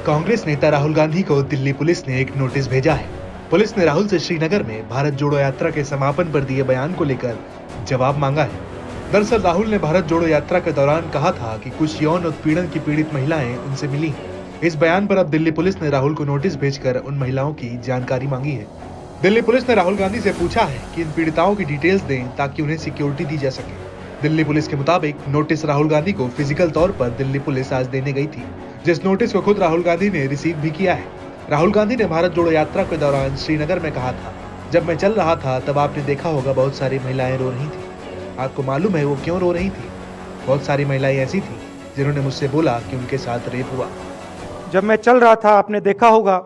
कांग्रेस नेता राहुल गांधी को दिल्ली पुलिस ने एक नोटिस भेजा है। पुलिस ने राहुल से श्रीनगर में भारत जोड़ो यात्रा के समापन पर दिए बयान को लेकर जवाब मांगा है। दरअसल राहुल ने भारत जोड़ो यात्रा के दौरान कहा था कि कुछ यौन उत्पीड़न की पीड़ित महिलाएं उनसे मिली हैं। इस बयान पर अब दिल्ली पुलिस ने राहुल को नोटिस भेजकर उन महिलाओं की जानकारी मांगी है। दिल्ली पुलिस ने राहुल गांधी से पूछा है कि इन पीड़िताओं की डिटेल्स दें ताकि उन्हें सिक्योरिटी दी जा सके। दिल्ली पुलिस के मुताबिक नोटिस राहुल गांधी को फिजिकल तौर पर दिल्ली पुलिस आज देने गई थी, जिस नोटिस को खुद राहुल गांधी ने रिसीव भी किया है। राहुल गांधी ने भारत जोड़ो यात्रा के दौरान श्रीनगर में कहा था, जब मैं चल रहा था तब आपने देखा होगा बहुत सारी महिलाएं रो रही थी। आपको मालूम है वो क्यों रो रही थी? बहुत सारी महिलाएं ऐसी थी जिन्होंने मुझसे बोला कि उनके साथ रेप हुआ। जब मैं चल रहा था आपने देखा होगा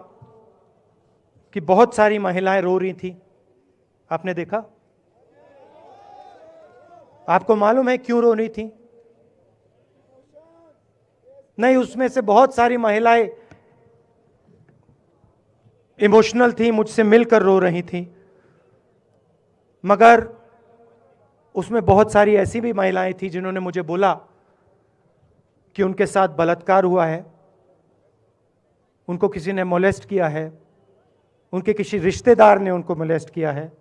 कि बहुत सारी महिलाएं रो रही थी। आपने देखा? आपको मालूम है क्यों रो रही थी? नहीं, उसमें से बहुत सारी महिलाएं इमोशनल थी, मुझसे मिलकर रो रही थी, मगर उसमें बहुत सारी ऐसी भी महिलाएं थी जिन्होंने मुझे बोला कि उनके साथ बलात्कार हुआ है, उनको किसी ने मोलेस्ट किया है, उनके किसी रिश्तेदार ने उनको मोलेस्ट किया है।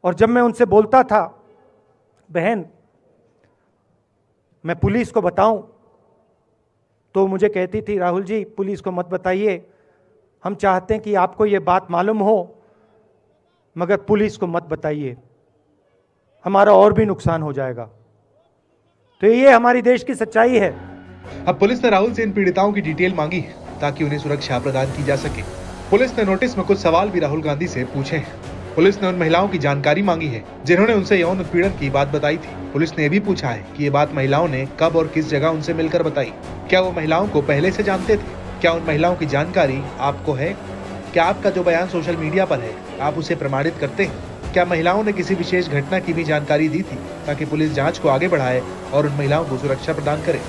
और जब मैं उनसे बोलता था, बहन मैं पुलिस को बताऊं, तो मुझे कहती थी, राहुल जी पुलिस को मत बताइए, हम चाहते हैं कि आपको ये बात मालूम हो, मगर पुलिस को मत बताइए, हमारा और भी नुकसान हो जाएगा। तो ये हमारी देश की सच्चाई है। अब पुलिस ने राहुल से इन पीड़िताओं की डिटेल मांगी है ताकि उन्हें सुरक्षा प्रदान की जा सके। पुलिस ने नोटिस में कुछ सवाल भी राहुल गांधी से पूछे हैं। पुलिस ने उन महिलाओं की जानकारी मांगी है जिन्होंने उनसे यौन उत्पीड़न की बात बताई थी। पुलिस ने यह भी पूछा है कि ये बात महिलाओं ने कब और किस जगह उनसे मिलकर बताई। क्या वो महिलाओं को पहले से जानते थे? क्या उन महिलाओं की जानकारी आपको है? क्या आपका जो बयान सोशल मीडिया पर है आप उसे प्रमाणित करते हैं? क्या महिलाओं ने किसी विशेष घटना की भी जानकारी दी थी ताकि पुलिस जांच को आगे बढ़ाए और उन महिलाओं को सुरक्षा प्रदान करे?